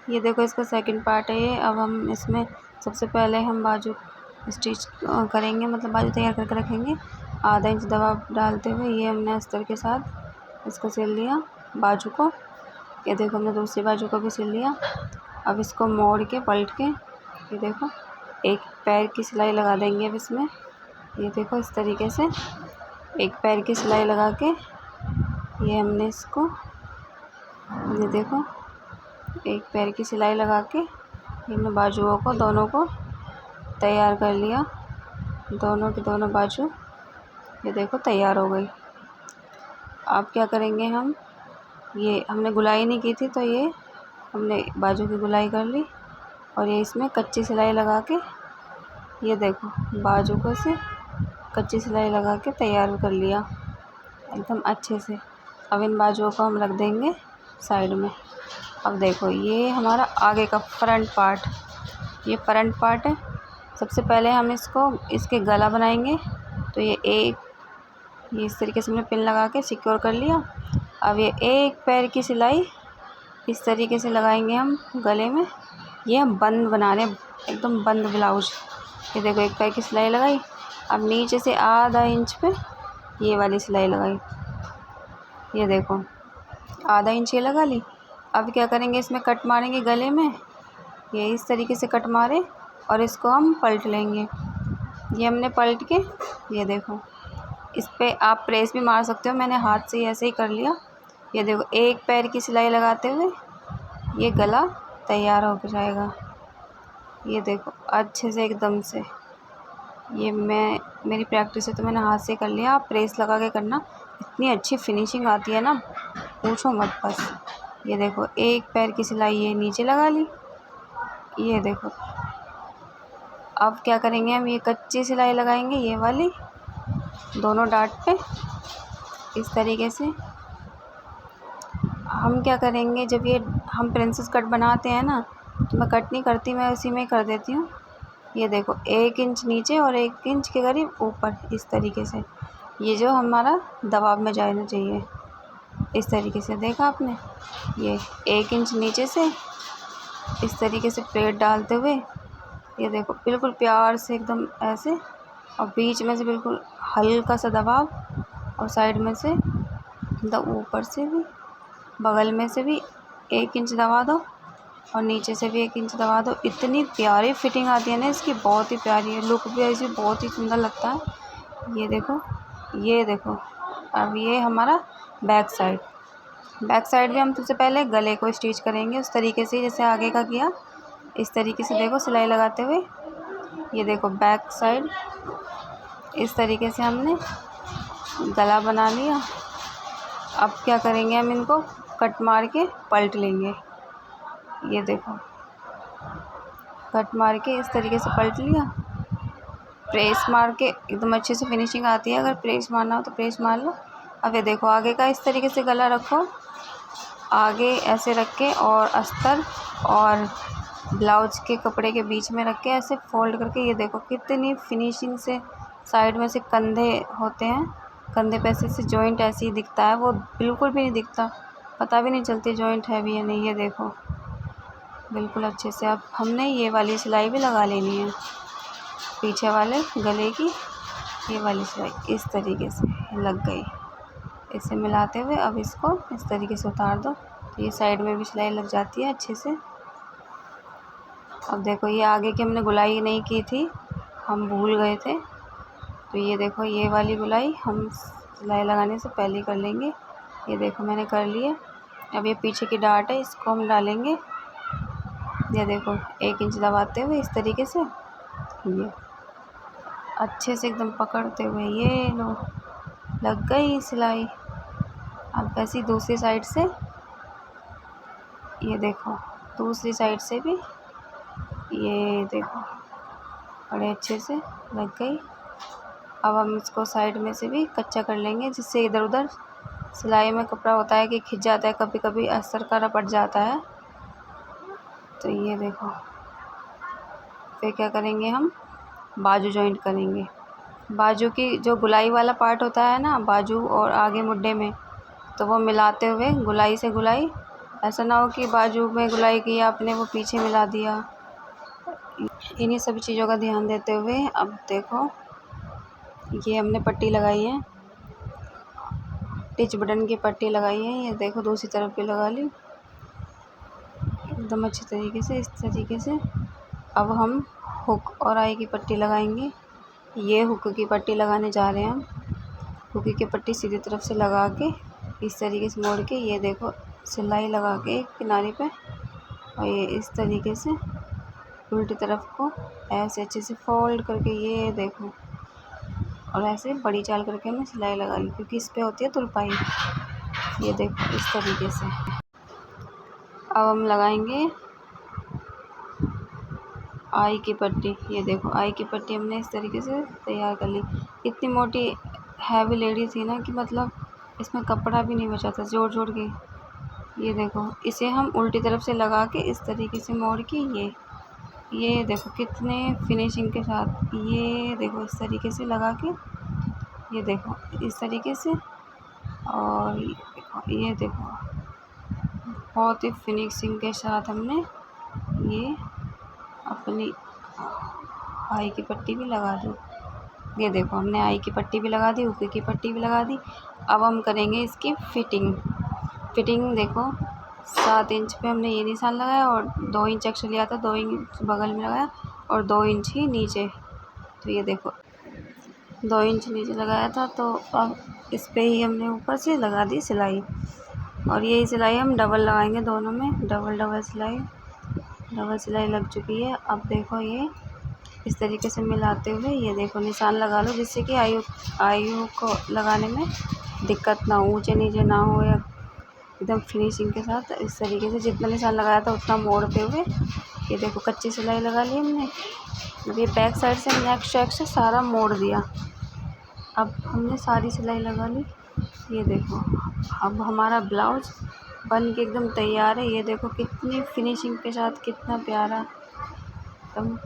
ये देखो इसका सेकंड पार्ट है ये। अब हम इसमें सबसे पहले हम बाजू स्टिच करेंगे, मतलब बाजू तैयार करके रखेंगे। आधा इंच दबाव डालते हुए ये हमने अस्तर के साथ इसको सिल लिया बाजू को। ये देखो हमने दूसरी बाजू को भी सिल लिया। अब इसको मोड़ के पलट के ये देखो एक पैर की सिलाई लगा देंगे अब इसमें। ये देखो इस तरीके से एक पैर की सिलाई लगा के ये हमने इसको, ये देखो एक पैर की सिलाई लगा के हमने बाजुओं को दोनों को तैयार कर लिया। दोनों की दोनों बाजू ये देखो तैयार हो गई। अब क्या करेंगे हम, ये हमने गुलाई नहीं की थी तो ये हमने बाजू की गुलाई कर ली और ये इसमें कच्ची सिलाई लगा के ये देखो बाजू को से कच्ची सिलाई लगा के तैयार कर लिया एकदम अच्छे से। अब इन बाजुओं को हम रख देंगे साइड में। अब देखो ये हमारा आगे का फ्रंट पार्ट, ये फ्रंट पार्ट है। सबसे पहले हम इसके गला बनाएंगे। तो ये इस तरीके से हमने पिन लगा के सिक्योर कर लिया। अब ये एक पैर की सिलाई इस तरीके से लगाएंगे हम गले में। ये हम बंद बना रहे हैं, एकदम बंद ब्लाउज। ये देखो एक पैर की सिलाई लगाई। अब नीचे से आधा इंच पे ये वाली सिलाई लगाई। ये देखो आधा इंच ये लगा ली। अब क्या करेंगे, इसमें कट मारेंगे गले में। ये इस तरीके से कट मारे और इसको हम पलट लेंगे। ये हमने पलट के ये देखो इस पे आप प्रेस भी मार सकते हो, मैंने हाथ से ऐसे ही कर लिया। ये देखो एक पैर की सिलाई लगाते हुए ये गला तैयार हो जाएगा। ये देखो अच्छे से एकदम से, ये मेरी प्रैक्टिस है तो मैंने हाथ से कर लिया। आप प्रेस लगा के करना, इतनी अच्छी फिनिशिंग आती है ना पूछो मत बस। ये देखो एक पैर की सिलाई ये नीचे लगा ली। ये देखो अब क्या करेंगे, हम ये कच्ची सिलाई लगाएंगे ये वाली दोनों डाट पे इस तरीके से। हम क्या करेंगे, जब ये हम प्रिंसेस कट बनाते हैं ना तो मैं कट नहीं करती, मैं उसी में कर देती हूँ। ये देखो 1 इंच नीचे और 1 इंच के करीब ऊपर इस तरीके से, ये जो हमारा दबाव में जाना चाहिए इस तरीके से। देखा आपने, ये 1 इंच नीचे से इस तरीके से प्लेट डालते हुए ये देखो बिल्कुल प्यार से एकदम ऐसे, और बीच में से बिल्कुल हल्का सा दबाव, और साइड में से ऊपर से भी बगल में से भी 1 इंच दबा दो और नीचे से भी 1 इंच दबा दो। इतनी प्यारी फिटिंग आती है ना इसकी, बहुत ही प्यारी है, लुक भी ऐसी बहुत ही सुंदर लगता है। ये देखो ये देखो। अब ये हमारा बैक साइड भी हम सबसे पहले गले को स्टिच करेंगे उस तरीके से जैसे आगे का किया। इस तरीके से देखो सिलाई लगाते हुए ये देखो बैक साइड इस तरीके से हमने गला बना लिया। अब क्या करेंगे, हम इनको कट मार के पलट लेंगे। ये देखो कट मार के इस तरीके से पलट लिया। प्रेस मार के एकदम अच्छे से फिनिशिंग आती है, अगर प्रेस मारना हो तो प्रेस मार लो। अब ये देखो आगे का इस तरीके से गला रखो, आगे ऐसे रख के और अस्तर और ब्लाउज के कपड़े के बीच में रख के ऐसे फोल्ड करके ये देखो कितनी फिनिशिंग से साइड में से कंधे होते हैं, कंधे पे ऐसे जॉइंट ऐसे ही दिखता है, वो बिल्कुल भी नहीं दिखता, पता भी नहीं चलती जॉइंट है भी या नहीं। ये देखो बिल्कुल अच्छे से। अब हमने ये वाली सिलाई भी लगा लेनी है, पीछे वाले गले की ये वाली सिलाई इस तरीके से लग गई। इसे मिलाते हुए अब इसको इस तरीके से उतार दो, तो ये साइड में भी सिलाई लग जाती है अच्छे से। अब देखो ये आगे की हमने गुलाई नहीं की थी, हम भूल गए थे, तो ये देखो ये वाली गुलाई हम सिलाई लगाने से पहले कर लेंगे। ये देखो मैंने कर लिया। अब ये पीछे की डाट है, इसको हम डालेंगे। ये देखो 1 इंच दबाते हुए इस तरीके से ये अच्छे से एकदम पकड़ते हुए ये लो लग गई सिलाई। अब वैसी दूसरी साइड से ये देखो, दूसरी साइड से भी ये देखो बड़े अच्छे से लग गई। अब हम इसको साइड में से भी कच्चा कर लेंगे, जिससे इधर उधर सिलाई में कपड़ा होता है कि खिंच जाता है, कभी कभी अस्तर का रपट जाता है। तो ये देखो फिर क्या करेंगे, हम बाजू जॉइंट करेंगे। बाजू की जो गुलाई वाला पार्ट होता है ना बाजू और आगे मुड्ढे में, तो वो मिलाते हुए गुलाई से गुलाई ऐसा ना हो कि बाजू में गुलाई की आपने वो पीछे मिला दिया। इन्हीं सभी चीज़ों का ध्यान देते हुए अब देखो ये हमने पट्टी लगाई है, टिच बटन की पट्टी लगाई है। ये देखो दूसरी तरफ भी लगा ली एकदम अच्छी तरीके से, इस तरीके से। अब हम हुक और आई की पट्टी लगाएंगे। ये हुक की पट्टी लगाने जा रहे हैं हम। हुक की पट्टी सीधी तरफ से लगा के इस तरीके से मोड़ के, ये देखो सिलाई लगा के एक किनारे पे, और ये इस तरीके से उल्टी तरफ को ऐसे अच्छे से फोल्ड करके, ये देखो, और ऐसे बड़ी चाल करके हमने सिलाई लगा ली, क्योंकि इस पे होती है तुरपाई। ये देखो इस तरीके से। अब हम लगाएंगे आई की पट्टी। ये देखो आई की पट्टी हमने इस तरीके से तैयार कर ली। इतनी मोटी हैवी लेडी थी ना कि मतलब इसमें कपड़ा भी नहीं बचा था, जोड़ जोड़ के। ये देखो इसे हम उल्टी तरफ से लगा के इस तरीके से मोड़ के, ये देखो कितने फिनिशिंग के साथ, ये देखो इस तरीके से लगा के, ये देखो इस तरीके से, और ये देखो बहुत ही फिनिशिंग के साथ हमने ये अपनी आई की पट्टी भी लगा दी। ये देखो हमने आई की पट्टी भी लगा दी, हुक की पट्टी भी लगा दी। अब हम करेंगे इसकी फिटिंग देखो 7 इंच पे हमने ये निशान लगाया और 2 इंच एक्स्ट्रा लिया था, 2 इंच बगल में लगाया और 2 इंच ही नीचे। तो ये देखो 2 इंच नीचे लगाया था, तो अब इस पे ही हमने ऊपर से लगा दी सिलाई, और यही सिलाई हम डबल लगाएंगे दोनों में, डबल सिलाई लग चुकी है। अब देखो ये इस तरीके से मिलाते हुए, ये देखो निशान लगा लो, जिससे कि आयु को लगाने में दिक्कत ना हो, ऊंचे नीचे ना हो, या एकदम फिनिशिंग के साथ। इस तरीके से जितना निशान लगाया था उतना मोड़ते हुए, ये देखो कच्ची सिलाई लगा ली हमने। अब ये बैक साइड से हमने एक्स्ट्रा सारा मोड़ दिया। अब हमने सारी सिलाई लगा ली। ये देखो अब हमारा ब्लाउज बन के एकदम तैयार है। ये देखो कितनी फिनिशिंग के साथ, कितना प्यारा एकदम